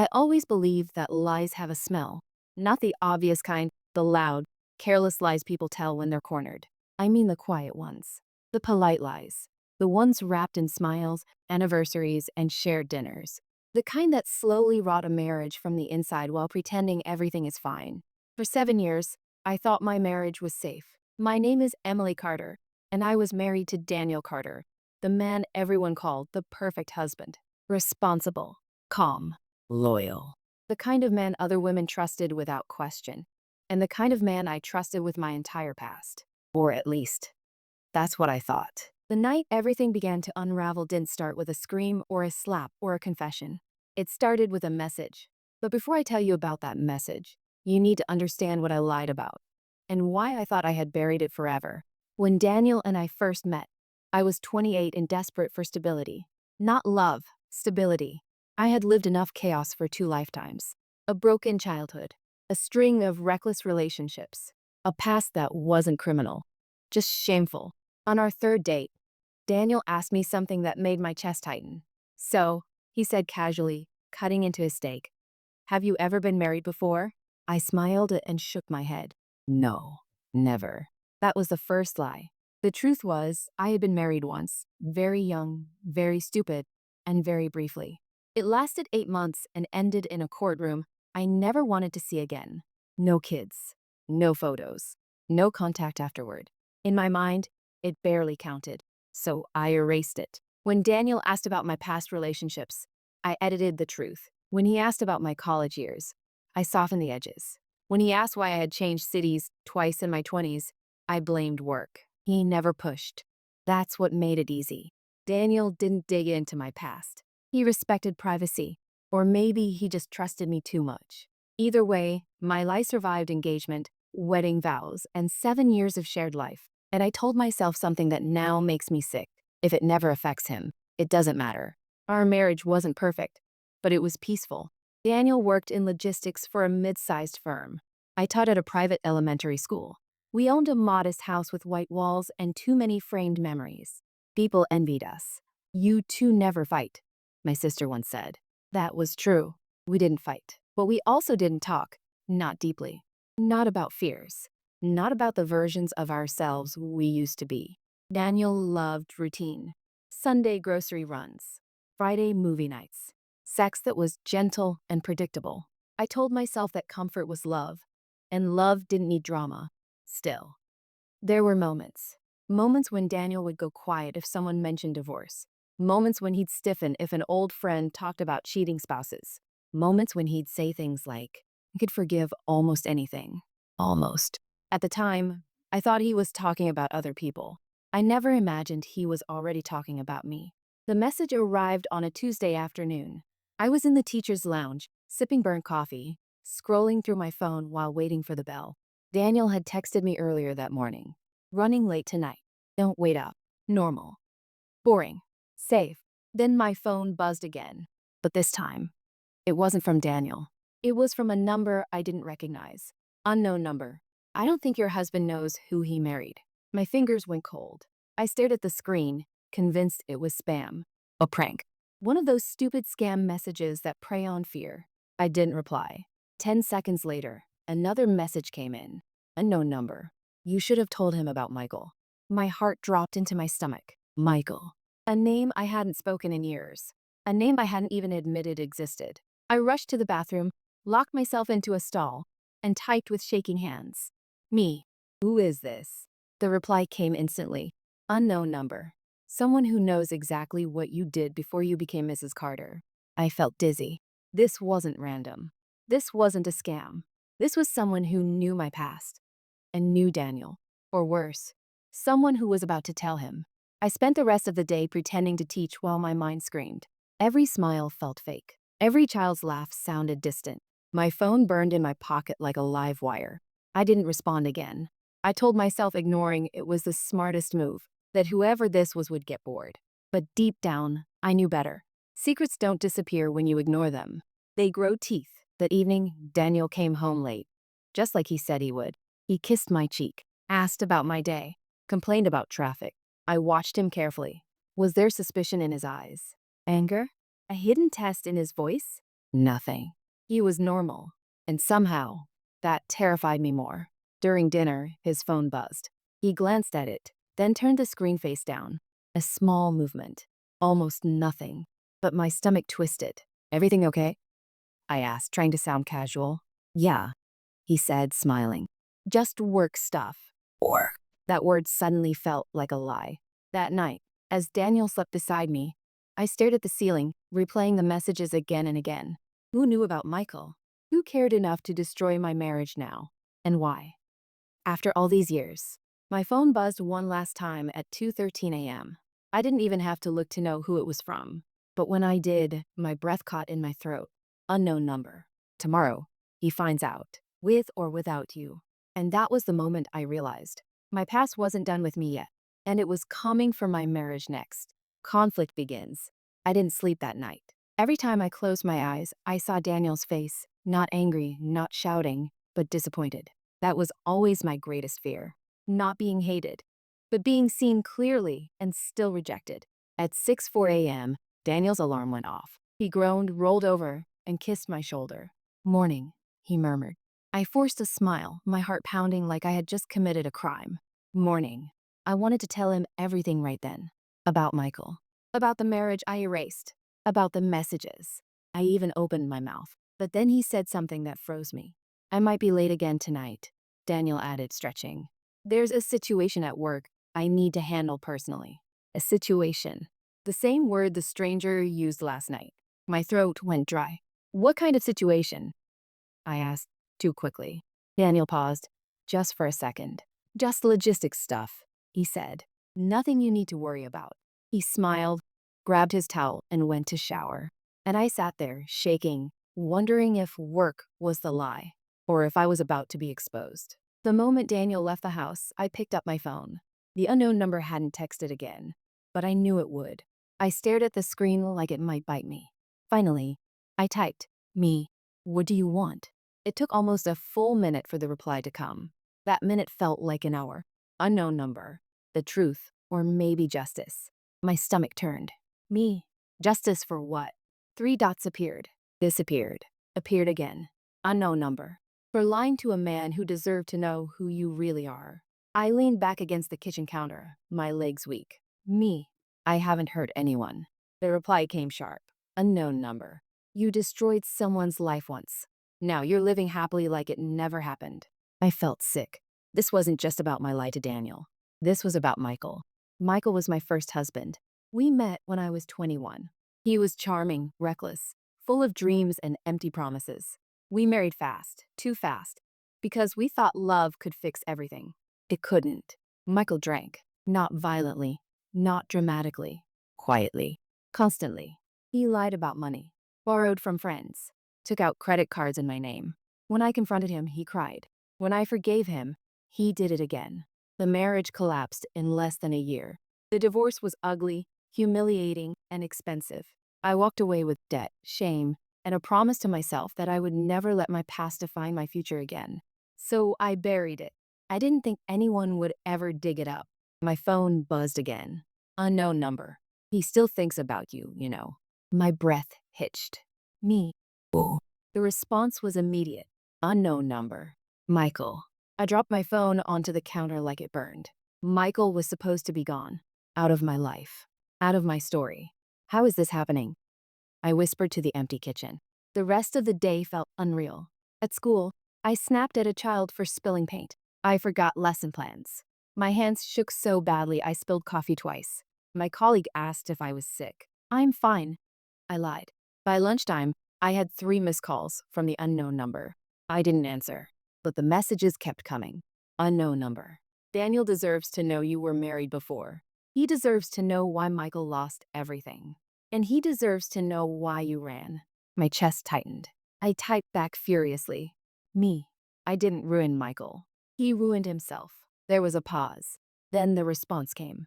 I always believed that lies have a smell, not the obvious kind, the loud, careless lies people tell when they're cornered. I mean the quiet ones, the polite lies, the ones wrapped in smiles, anniversaries, and shared dinners. The kind that slowly rot a marriage from the inside while pretending everything is fine. For 7 years, I thought my marriage was safe. My name is Emily Carter, and I was married to Daniel Carter, the man everyone called the perfect husband. Responsible, calm, loyal. The kind of man other women trusted without question. And the kind of man I trusted with my entire past. Or at least, that's what I thought. The night everything began to unravel didn't start with a scream or a slap or a confession. It started with a message. But before I tell you about that message, you need to understand what I lied about and why I thought I had buried it forever. When Daniel and I first met, I was 28 and desperate for stability. Not love, stability. I had lived enough chaos for 2 lifetimes. A broken childhood, a string of reckless relationships, a past that wasn't criminal, just shameful. On our third date, Daniel asked me something that made my chest tighten. So, he said casually, cutting into his steak, "Have you ever been married before?" I smiled and shook my head. No, never. That was the first lie. The truth was, I had been married once, very young, very stupid, and very briefly. It lasted 8 months and ended in a courtroom I never wanted to see again. No kids, no photos, no contact afterward. In my mind, it barely counted, so I erased it. When Daniel asked about my past relationships, I edited the truth. When he asked about my college years, I softened the edges. When he asked why I had changed cities twice in my 20s, I blamed work. He never pushed. That's what made it easy. Daniel didn't dig into my past. He respected privacy, or maybe he just trusted me too much. Either way, my lie survived engagement, wedding vows, and 7 years of shared life. And I told myself something that now makes me sick. If it never affects him, it doesn't matter. Our marriage wasn't perfect, but it was peaceful. Daniel worked in logistics for a mid-sized firm. I taught at a private elementary school. We owned a modest house with white walls and too many framed memories. People envied us. "You two never fight," my sister once said. That was true. We didn't fight. But we also didn't talk. Not deeply. Not about fears. Not about the versions of ourselves we used to be. Daniel loved routine. Sunday grocery runs. Friday movie nights. Sex that was gentle and predictable. I told myself that comfort was love, and love didn't need drama. Still, there were moments. Moments when Daniel would go quiet if someone mentioned divorce. Moments when he'd stiffen if an old friend talked about cheating spouses. Moments when he'd say things like, "I could forgive almost anything." Almost. At the time, I thought he was talking about other people. I never imagined he was already talking about me. The message arrived on a Tuesday afternoon. I was in the teacher's lounge, sipping burnt coffee, scrolling through my phone while waiting for the bell. Daniel had texted me earlier that morning. "Running late tonight. Don't wait up. Normal. Boring. Safe." Then my phone buzzed again. But this time, it wasn't from Daniel. It was from a number I didn't recognize. Unknown number. "I don't think your husband knows who he married." My fingers went cold. I stared at the screen, convinced it was spam. A prank. One of those stupid scam messages that prey on fear. I didn't reply. 10 seconds later, another message came in. Unknown number. "You should have told him about Michael." My heart dropped into my stomach. Michael. A name I hadn't spoken in years. A name I hadn't even admitted existed. I rushed to the bathroom, locked myself into a stall, and typed with shaking hands. "Me. Who is this?" The reply came instantly. "Unknown number. Someone who knows exactly what you did before you became Mrs. Carter." I felt dizzy. This wasn't random. This wasn't a scam. This was someone who knew my past. And knew Daniel. Or worse, someone who was about to tell him. I spent the rest of the day pretending to teach while my mind screamed. Every smile felt fake. Every child's laugh sounded distant. My phone burned in my pocket like a live wire. I didn't respond again. I told myself ignoring it was the smartest move, that whoever this was would get bored. But deep down, I knew better. Secrets don't disappear when you ignore them. They grow teeth. That evening, Daniel came home late, just like he said he would. He kissed my cheek, asked about my day, complained about traffic. I watched him carefully. Was there suspicion in his eyes? Anger? A hidden test in his voice? Nothing. He was normal. And somehow, that terrified me more. During dinner, his phone buzzed. He glanced at it, then turned the screen face down. A small movement. Almost nothing. But my stomach twisted. Everything okay? I asked, trying to sound casual. Yeah, he said, smiling. Just work stuff. Or. That word suddenly felt like a lie. That night, as Daniel slept beside me, I stared at the ceiling, replaying the messages again and again. Who knew about Michael? Who cared enough to destroy my marriage now? And why? After all these years, my phone buzzed one last time at 2:13 a.m. I didn't even have to look to know who it was from. But when I did, my breath caught in my throat. Unknown number. Tomorrow, he finds out, with or without you. And that was the moment I realized. My past wasn't done with me yet, and it was coming for my marriage next. Conflict begins. I didn't sleep that night. Every time I closed my eyes, I saw Daniel's face, not angry, not shouting, but disappointed. That was always my greatest fear. Not being hated, but being seen clearly and still rejected. At 6:04 a.m., Daniel's alarm went off. He groaned, rolled over, and kissed my shoulder. Morning, he murmured. I forced a smile, my heart pounding like I had just committed a crime. Morning. I wanted to tell him everything right then. About Michael. About the marriage I erased. About the messages. I even opened my mouth. But then he said something that froze me. I might be late again tonight, Daniel added, stretching. There's a situation at work I need to handle personally. A situation. The same word the stranger used last night. My throat went dry. What kind of situation? I asked, too quickly. Daniel paused, just for a second. Just logistics stuff, he said. Nothing you need to worry about. He smiled, grabbed his towel, and went to shower. And I sat there, shaking, wondering if work was the lie, or if I was about to be exposed. The moment Daniel left the house, I picked up my phone. The unknown number hadn't texted again, but I knew it would. I stared at the screen like it might bite me. Finally, I typed, "Me, what do you want?" It took almost a full minute for the reply to come. That minute felt like an hour. Unknown number. The truth, or maybe justice. My stomach turned. Me. Justice for what? 3 dots appeared. Disappeared. Appeared again. Unknown number. For lying to a man who deserved to know who you really are. I leaned back against the kitchen counter, my legs weak. Me. I haven't hurt anyone. The reply came sharp. Unknown number. You destroyed someone's life once. Now you're living happily like it never happened. I felt sick. This wasn't just about my lie to Daniel. This was about Michael. Michael was my first husband. We met when I was 21. He was charming, reckless, full of dreams and empty promises. We married fast, too fast, because we thought love could fix everything. It couldn't. Michael drank, not violently, not dramatically, quietly, constantly. He lied about money, borrowed from friends, took out credit cards in my name. When I confronted him, he cried. When I forgave him, he did it again. The marriage collapsed in less than a year. The divorce was ugly, humiliating, and expensive. I walked away with debt, shame, and a promise to myself that I would never let my past define my future again. So I buried it. I didn't think anyone would ever dig it up. My phone buzzed again. Unknown number. He still thinks about you, you know. My breath hitched. Me. Whoa. The response was immediate. Unknown number. Michael. I dropped my phone onto the counter like it burned. Michael was supposed to be gone. Out of my life. Out of my story. How is this happening? I whispered to the empty kitchen. The rest of the day felt unreal. At school, I snapped at a child for spilling paint. I forgot lesson plans. My hands shook so badly I spilled coffee twice. My colleague asked if I was sick. I'm fine. I lied. By lunchtime, I had 3 missed calls from the unknown number. I didn't answer, but the messages kept coming. Unknown number. Daniel deserves to know you were married before. He deserves to know why Michael lost everything. And he deserves to know why you ran. My chest tightened. I typed back furiously. Me. I didn't ruin Michael. He ruined himself. There was a pause. Then the response came.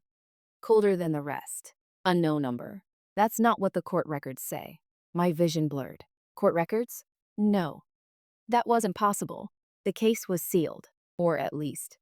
Colder than the rest. Unknown number. That's not what the court records say. My vision blurred. Court records? No. That wasn't possible. The case was sealed. Or at least,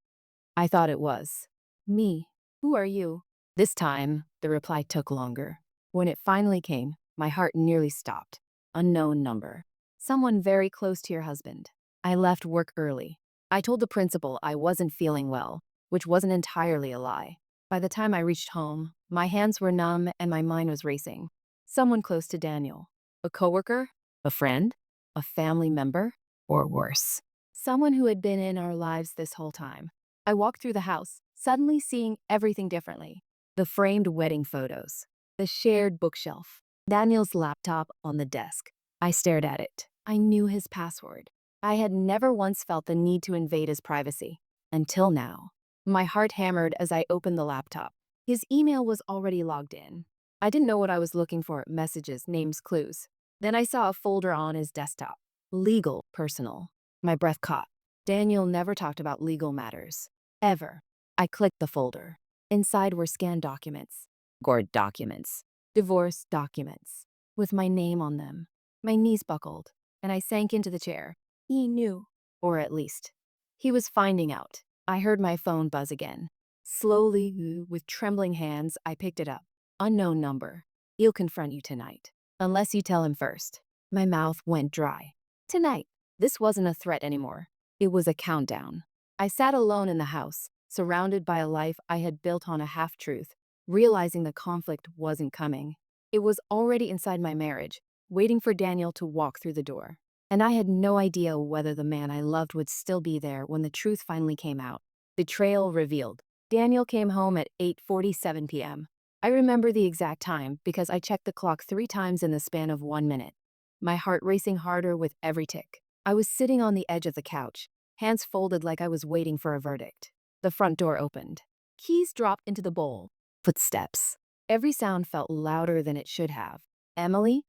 I thought it was. Me. Who are you? This time, the reply took longer. When it finally came, my heart nearly stopped. Unknown number. Someone very close to your husband. I left work early. I told the principal I wasn't feeling well, which wasn't entirely a lie. By the time I reached home, my hands were numb and my mind was racing. Someone close to Daniel. A coworker? A friend? A family member? Or worse. Someone who had been in our lives this whole time. I walked through the house, suddenly seeing everything differently. The framed wedding photos. The shared bookshelf. Daniel's laptop on the desk. I stared at it. I knew his password. I had never once felt the need to invade his privacy. Until now. My heart hammered as I opened the laptop. His email was already logged in. I didn't know what I was looking for: messages, names, clues. Then I saw a folder on his desktop. Legal, personal. My breath caught. Daniel never talked about legal matters. Ever. I clicked the folder. Inside were scanned documents. Gored documents. Divorce documents. With my name on them. My knees buckled, and I sank into the chair. He knew. Or at least, he was finding out. I heard my phone buzz again. Slowly, with trembling hands, I picked it up. Unknown number. He'll confront you tonight. Unless you tell him first. My mouth went dry. Tonight. This wasn't a threat anymore. It was a countdown. I sat alone in the house, surrounded by a life I had built on a half-truth, realizing the conflict wasn't coming. It was already inside my marriage, waiting for Daniel to walk through the door. And I had no idea whether the man I loved would still be there when the truth finally came out. Betrayal revealed. Daniel came home at 8:47 p.m. I remember the exact time because I checked the clock 3 times in the span of 1 minute. My heart racing harder with every tick. I was sitting on the edge of the couch, hands folded like I was waiting for a verdict. The front door opened. Keys dropped into the bowl. Footsteps. Every sound felt louder than it should have. Emily?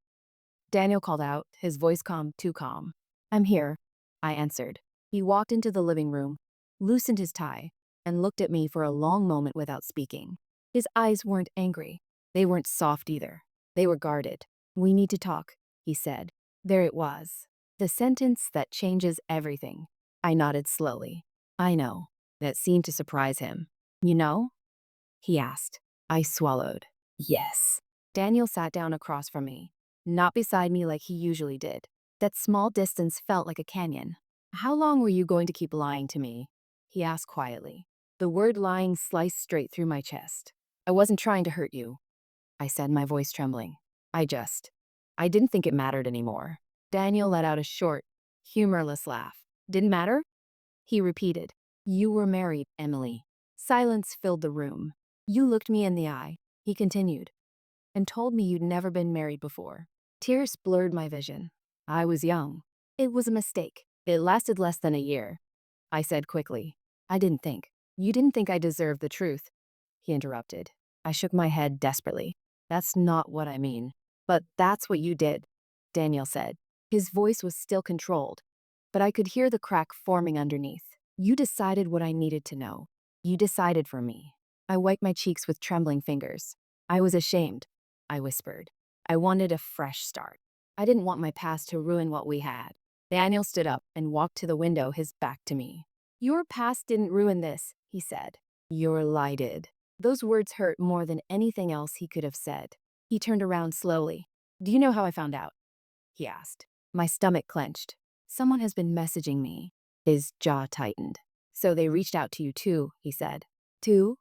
Daniel called out, his voice calm, too calm. I'm here, I answered. He walked into the living room, loosened his tie, and looked at me for a long moment without speaking. His eyes weren't angry. They weren't soft either. They were guarded. We need to talk, he said. There it was. The sentence that changes everything. I nodded slowly. I know. That seemed to surprise him. You know? He asked. I swallowed. Yes. Daniel sat down across from me, not beside me like he usually did. That small distance felt like a canyon. How long were you going to keep lying to me? He asked quietly. The word lying sliced straight through my chest. I wasn't trying to hurt you, I said, my voice trembling. I didn't think it mattered anymore. Daniel let out a short, humorless laugh. Didn't matter? He repeated. You were married, Emily. Silence filled the room. You looked me in the eye, he continued, and told me you'd never been married before. Tears blurred my vision. I was young. It was a mistake. It lasted less than a year. I said quickly. I didn't think. You didn't think I deserved the truth, he interrupted. I shook my head desperately. That's not what I mean. But that's what you did, Daniel said. His voice was still controlled, but I could hear the crack forming underneath. You decided what I needed to know. You decided for me. I wiped my cheeks with trembling fingers. I was ashamed, I whispered. I wanted a fresh start. I didn't want my past to ruin what we had. Daniel stood up and walked to the window, his back to me. Your past didn't ruin this, he said. Your lie did. Those words hurt more than anything else he could have said. He turned around slowly. Do you know how I found out? He asked. My stomach clenched. Someone has been messaging me. His jaw tightened. So they reached out to you too, he said. Too?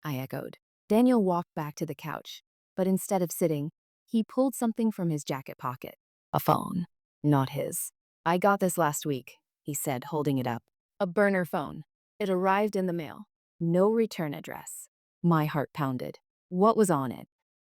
I echoed. Daniel walked back to the couch, but instead of sitting, he pulled something from his jacket pocket. A phone. Not his. I got this last week, he said, holding it up. A burner phone. It arrived in the mail. No return address. My heart pounded. What was on it?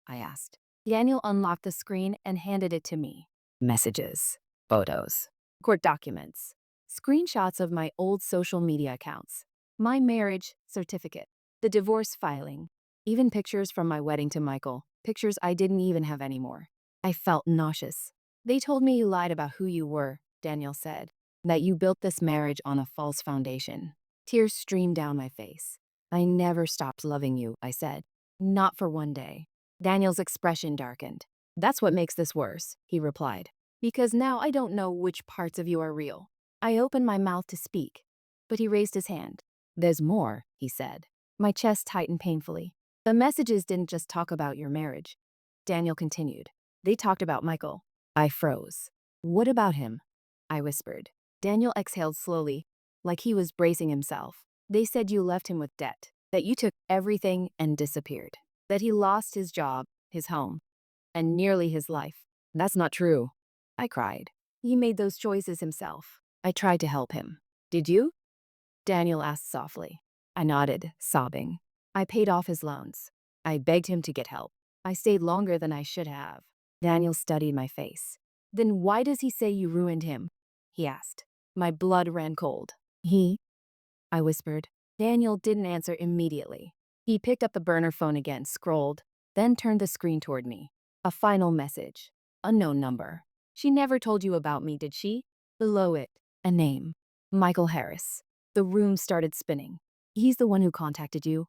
I asked. Daniel unlocked the screen and handed it to me. Messages. Photos. Court documents. Screenshots of my old social media accounts. My marriage certificate. The divorce filing. Even pictures from my wedding to Michael. Pictures I didn't even have anymore. I felt nauseous. They told me you lied about who you were, Daniel said. That you built this marriage on a false foundation. Tears streamed down my face. I never stopped loving you, I said. Not for one day. Daniel's expression darkened. That's what makes this worse, he replied. Because now I don't know which parts of you are real. I opened my mouth to speak, but he raised his hand. There's more, he said. My chest tightened painfully. The messages didn't just talk about your marriage, Daniel continued. They talked about Michael. I froze. What about him? I whispered. Daniel exhaled slowly, like he was bracing himself. They said you left him with debt, that you took everything and disappeared, that he lost his job, his home, and nearly his life. That's not true, I cried. He made those choices himself. I tried to help him. Did you? Daniel asked softly. I nodded, sobbing. I paid off his loans. I begged him to get help. I stayed longer than I should have. Daniel studied my face. Then why does he say you ruined him? He asked. My blood ran cold. I whispered. Daniel didn't answer immediately. He picked up the burner phone again, scrolled, then turned the screen toward me. A final message. Unknown number. She never told you about me, did she? Below it, a name. Michael Harris. The room started spinning. He's the one who contacted you?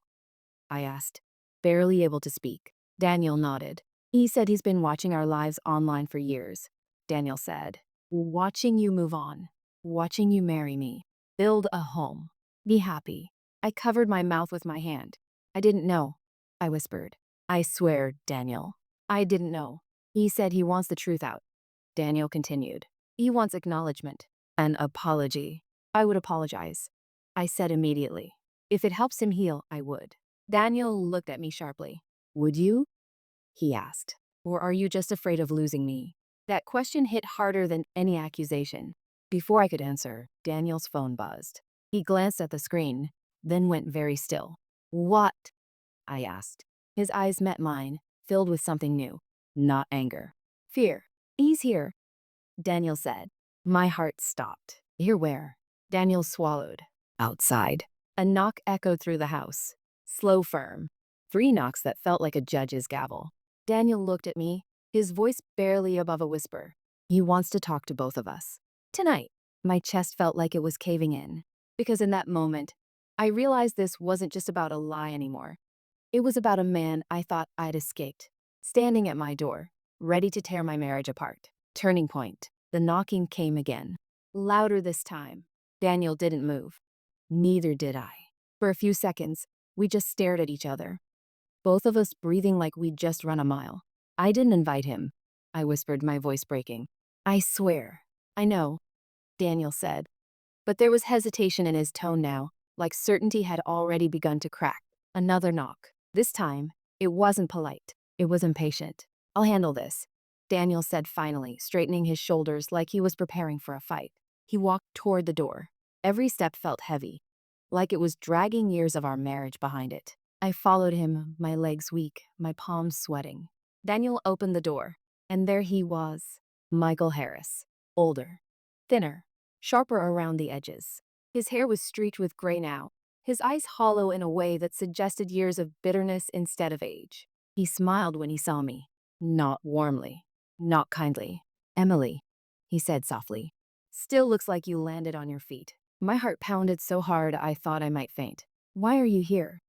I asked, barely able to speak. Daniel nodded. He said he's been watching our lives online for years. Daniel said, watching you move on. Watching you marry me. Build a home. Be happy. I covered my mouth with my hand. I didn't know, I whispered. I swear, Daniel. I didn't know. He said he wants the truth out. Daniel continued. He wants acknowledgement. An apology. I would apologize. I said immediately. If it helps him heal, I would. Daniel looked at me sharply. Would you? He asked. Or are you just afraid of losing me? That question hit harder than any accusation. Before I could answer, Daniel's phone buzzed. He glanced at the screen, then went very still. What? I asked. His eyes met mine, filled with something new. Not anger. Fear. He's here, Daniel said. My heart stopped. Here where? Daniel swallowed. Outside. A knock echoed through the house. Slow, firm. 3 knocks that felt like a judge's gavel. Daniel looked at me, his voice barely above a whisper. He wants to talk to both of us. Tonight. My chest felt like it was caving in. Because in that moment, I realized this wasn't just about a lie anymore. It was about a man I thought I'd escaped, standing at my door, ready to tear my marriage apart. Turning point. The knocking came again. Louder this time. Daniel didn't move. Neither did I. For a few seconds, we just stared at each other. Both of us breathing like we'd just run a mile. I didn't invite him, I whispered, my voice breaking. I swear. I know, Daniel said. But there was hesitation in his tone now, like certainty had already begun to crack. Another knock. This time, it wasn't polite. It was impatient. I'll handle this, Daniel said finally, straightening his shoulders like he was preparing for a fight. He walked toward the door. Every step felt heavy, like it was dragging years of our marriage behind it. I followed him, my legs weak, my palms sweating. Daniel opened the door, and there he was, Michael Harris. Older, thinner, sharper around the edges. His hair was streaked with gray now, his eyes hollow in a way that suggested years of bitterness instead of age. He smiled when he saw me. Not warmly, not kindly. Emily, he said softly. Still looks like you landed on your feet. My heart pounded so hard I thought I might faint. Why are you here?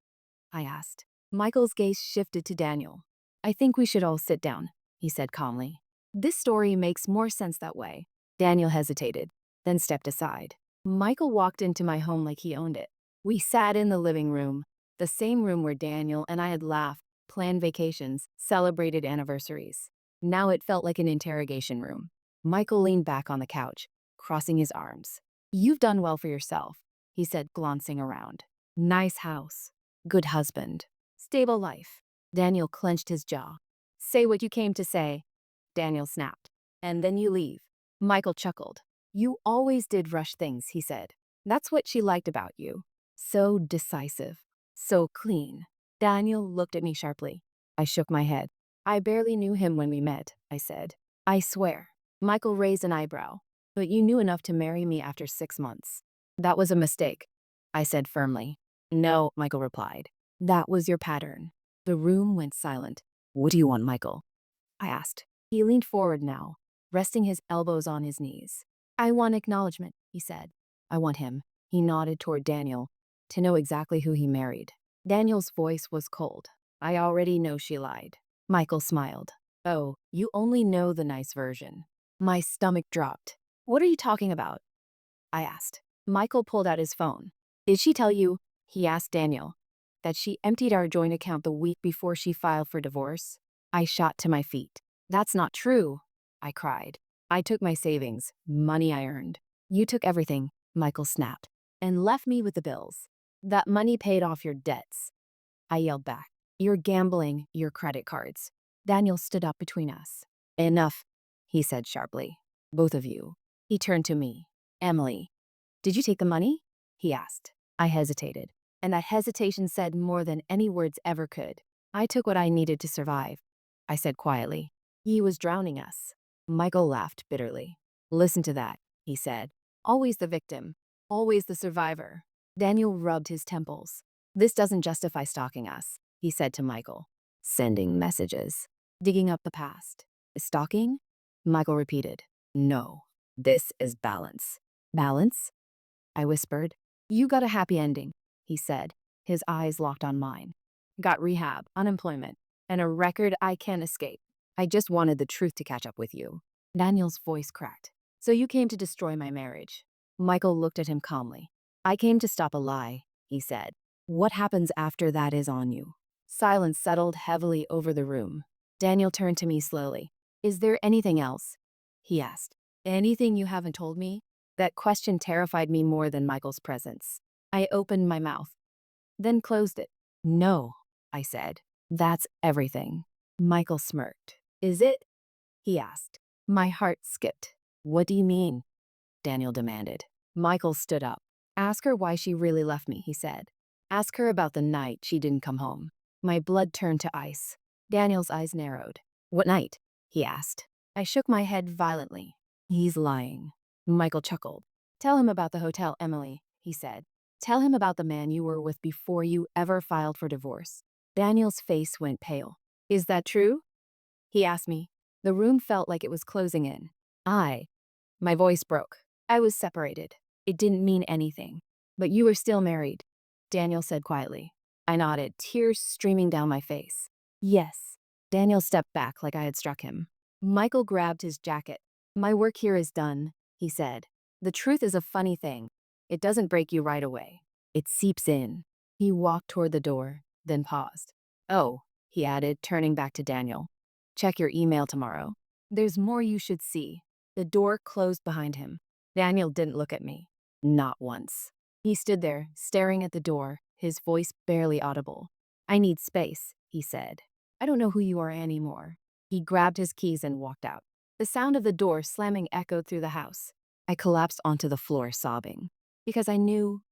I asked. Michael's gaze shifted to Daniel. I think we should all sit down, he said calmly. This story makes more sense that way. Daniel hesitated, then stepped aside. Michael walked into my home like he owned it. We sat in the living room, the same room where Daniel and I had laughed, planned vacations, celebrated anniversaries. Now it felt like an interrogation room. Michael leaned back on the couch, crossing his arms. You've done well for yourself, he said, glancing around. Nice house. Good husband. Stable life. Daniel clenched his jaw. Say what you came to say, Daniel snapped. And then you leave. Michael chuckled. You always did rush things, he said. That's what she liked about you. So decisive. So clean. Daniel looked at me sharply. I shook my head. I barely knew him when we met, I said. I swear. Michael raised an eyebrow. But you knew enough to marry me after 6 months. That was a mistake, I said firmly. No, Michael replied. That was your pattern. The room went silent. What do you want, Michael? I asked. He leaned forward now, resting his elbows on his knees. I want acknowledgement, he said. I want him, he nodded toward Daniel, to know exactly who he married. Daniel's voice was cold. I already know she lied. Michael smiled. Oh, you only know the nice version. My stomach dropped. What are you talking about? I asked. Michael pulled out his phone. Did she tell you, he asked Daniel, that she emptied our joint account the week before she filed for divorce? I shot to my feet. That's not true, I cried. I took my savings, money I earned. You took everything, Michael snapped, and left me with the bills. That money paid off your debts. I yelled back. Your gambling, your credit cards. Daniel stood up between us. Enough, he said sharply. Both of you. He turned to me. Emily, did you take the money? He asked. I hesitated, and that hesitation said more than any words ever could. I took what I needed to survive, I said quietly. He was drowning us. Michael laughed bitterly. Listen to that, he said. Always the victim, always the survivor. Daniel rubbed his temples. This doesn't justify stalking us, he said to Michael. Sending messages. Digging up the past. Stalking? Michael repeated. No, this is balance. Balance? I whispered. You got a happy ending, he said, his eyes locked on mine. Got rehab, unemployment, and a record I can't escape. I just wanted the truth to catch up with you. Daniel's voice cracked. So you came to destroy my marriage. Michael looked at him calmly. I came to stop a lie, he said. What happens after that is on you. Silence settled heavily over the room. Daniel turned to me slowly. Is there anything else? He asked. Anything you haven't told me? That question terrified me more than Michael's presence. I opened my mouth, then closed it. No, I said. That's everything. Michael smirked. Is it? He asked. My heart skipped. What do you mean? Daniel demanded. Michael stood up. Ask her why she really left me, he said. Ask her about the night she didn't come home. My blood turned to ice. Daniel's eyes narrowed. What night? He asked. I shook my head violently. He's lying. Michael chuckled. Tell him about the hotel, Emily, he said. Tell him about the man you were with before you ever filed for divorce. Daniel's face went pale. Is that true? He asked me. The room felt like it was closing in. My voice broke. I was separated. It didn't mean anything. But you were still married, Daniel said quietly. I nodded, tears streaming down my face. Yes. Daniel stepped back like I had struck him. Michael grabbed his jacket. My work here is done, he said. The truth is a funny thing. It doesn't break you right away. It seeps in. He walked toward the door, then paused. Oh, he added, turning back to Daniel. Check your email tomorrow. There's more you should see. The door closed behind him. Daniel didn't look at me. Not once. He stood there, staring at the door, his voice barely audible. I need space, he said. I don't know who you are anymore. He grabbed his keys and walked out. The sound of the door slamming echoed through the house. I collapsed onto the floor sobbing. Because I knew,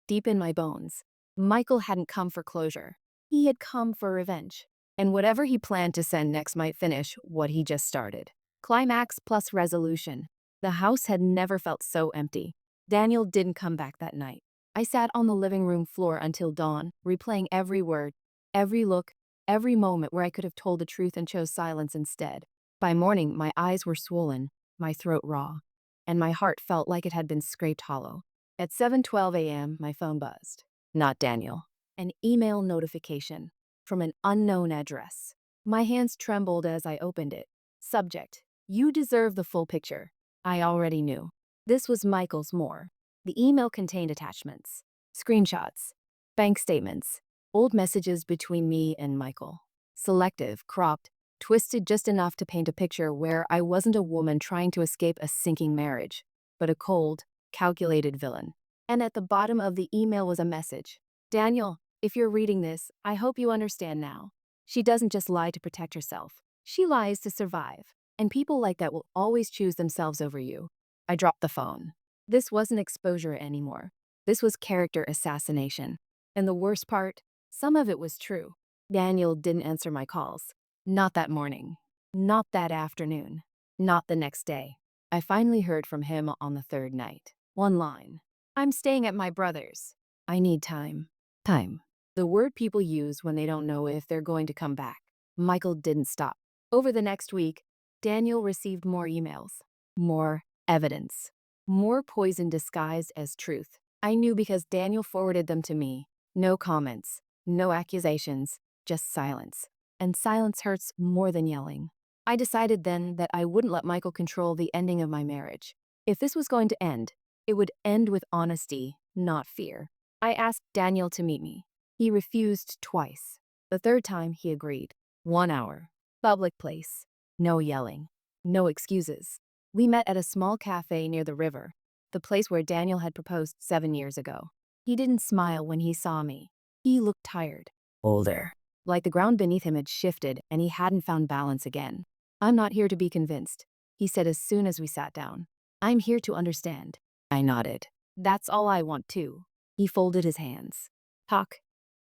deep in my bones, Michael hadn't come for closure. He had come for revenge. And whatever he planned to send next might finish what he just started. Climax plus resolution. The house had never felt so empty. Daniel didn't come back that night. I sat on the living room floor until dawn, replaying every word, every look, every moment where I could have told the truth and chose silence instead. By morning, my eyes were swollen, my throat raw, and my heart felt like it had been scraped hollow. At 7:12 a.m., my phone buzzed. Not Daniel. An email notification from an unknown address. My hands trembled as I opened it. Subject: You deserve the full picture. I already knew. This was Michael's more. The email contained attachments, screenshots, bank statements, old messages between me and Michael. Selective, cropped, twisted just enough to paint a picture where I wasn't a woman trying to escape a sinking marriage, but a cold, calculated villain. And at the bottom of the email was a message. Daniel, if you're reading this, I hope you understand now. She doesn't just lie to protect herself. She lies to survive. And people like that will always choose themselves over you. I dropped the phone. This wasn't exposure anymore. This was character assassination. And the worst part, some of it was true. Daniel didn't answer my calls. Not that morning. Not that afternoon. Not the next day. I finally heard from him on the third night. One line. I'm staying at my brother's. I need time. Time. The word people use when they don't know if they're going to come back. Michael didn't stop. Over the next week, Daniel received more emails. More evidence. More poison disguised as truth. I knew because Daniel forwarded them to me. No comments. No accusations. Just silence. And silence hurts more than yelling. I decided then that I wouldn't let Michael control the ending of my marriage. If this was going to end, it would end with honesty, not fear. I asked Daniel to meet me. He refused twice. The third time he agreed. 1 hour. Public place. No yelling. No excuses. We met at a small cafe near the river, the place where Daniel had proposed 7 years ago. He didn't smile when he saw me. He looked tired, older, like the ground beneath him had shifted and he hadn't found balance again. I'm not here to be convinced, he said as soon as we sat down. I'm here to understand. I nodded. That's all I want too. He folded his hands. Talk,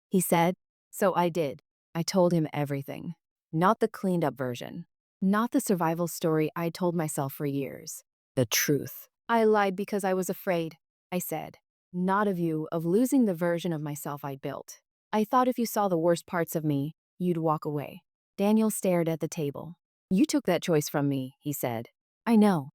he said. So I did. I told him everything. Not the cleaned up version. Not the survival story I told myself for years. The truth. I lied because I was afraid, I said. Not of you, of losing the version of myself I'd built. I thought if you saw the worst parts of me, you'd walk away. Daniel stared at the table. You took that choice from me, he said. I know,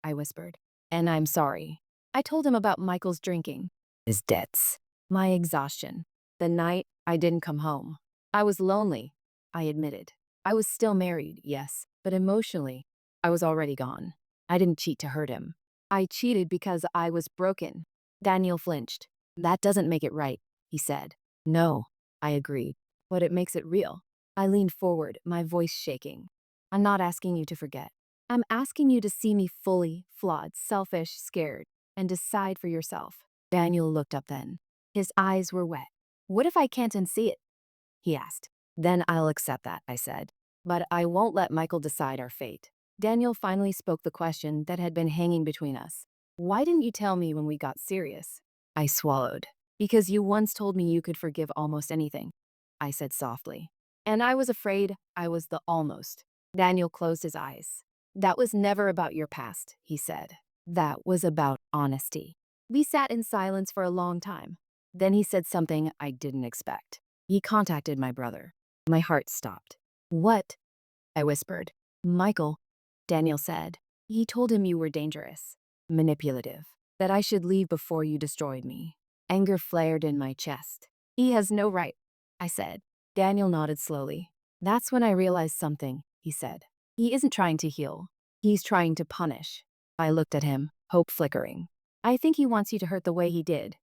I whispered. And I'm sorry. I told him about Michael's drinking, his debts, my exhaustion. The night I didn't come home. I was lonely, I admitted. I was still married, yes, but emotionally, I was already gone. I didn't cheat to hurt him. I cheated because I was broken. Daniel flinched. That doesn't make it right, he said. No, I agreed, but it makes it real. I leaned forward, my voice shaking. I'm not asking you to forget. I'm asking you to see me fully, flawed, selfish, scared, and decide for yourself. Daniel looked up then. His eyes were wet. What if I can't unsee it? He asked. Then I'll accept that, I said. But I won't let Michael decide our fate. Daniel finally spoke the question that had been hanging between us. Why didn't you tell me when we got serious? I swallowed. Because you once told me you could forgive almost anything, I said softly. And I was afraid I was the almost. Daniel closed his eyes. That was never about your past, he said. That was about honesty. We sat in silence for a long time. Then he said something I didn't expect. He contacted my brother. My heart stopped. What? I whispered. Michael, Daniel said. He told him you were dangerous, manipulative, that I should leave before you destroyed me. Anger flared in my chest. He has no right, I said. Daniel nodded slowly. That's when I realized something, he said. He isn't trying to heal. He's trying to punish. I looked at him, hope flickering. I think he wants you to hurt the way he did.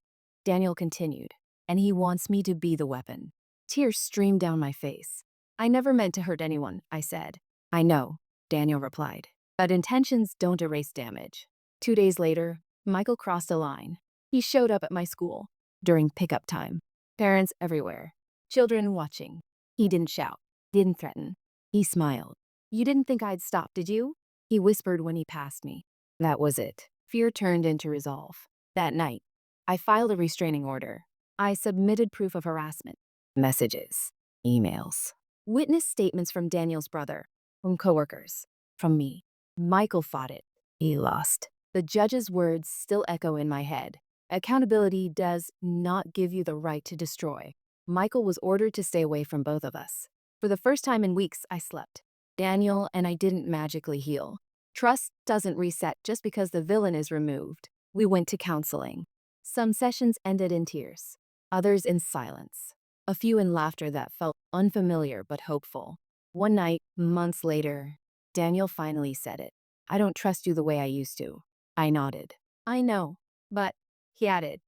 Daniel continued. And he wants me to be the weapon. Tears streamed down my face. I never meant to hurt anyone, I said. I know, Daniel replied. But intentions don't erase damage. 2 days later, Michael crossed a line. He showed up at my school during pickup time. Parents everywhere. Children watching. He didn't shout, didn't threaten. He smiled. You didn't think I'd stop, did you? He whispered when he passed me. That was it. Fear turned into resolve. That night, I filed a restraining order. I submitted proof of harassment. Messages, emails, witness statements from Daniel's brother, from coworkers, from me. Michael fought it. He lost. The judge's words still echo in my head. Accountability does not give you the right to destroy. Michael was ordered to stay away from both of us. For the first time in weeks, I slept. Daniel and I didn't magically heal. Trust doesn't reset just because the villain is removed. We went to counseling. Some sessions ended in tears, others in silence, a few in laughter that felt unfamiliar but hopeful. One night, months later, Daniel finally said it. I don't trust you the way I used to. I nodded. I know, but, he added,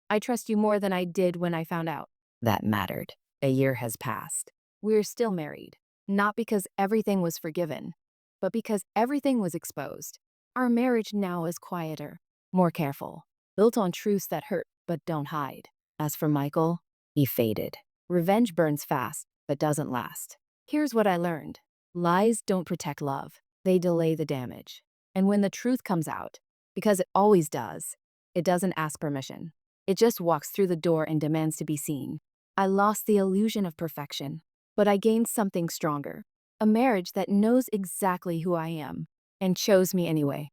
I trust you more than I did when I found out. That mattered. A year has passed. We're still married, not because everything was forgiven, but because everything was exposed. Our marriage now is quieter, more careful, built on truths that hurt but don't hide. As for Michael, he faded. Revenge burns fast, but doesn't last. Here's what I learned. Lies don't protect love. They delay the damage. And when the truth comes out, because it always does, it doesn't ask permission. It just walks through the door and demands to be seen. I lost the illusion of perfection, but I gained something stronger. A marriage that knows exactly who I am and chose me anyway.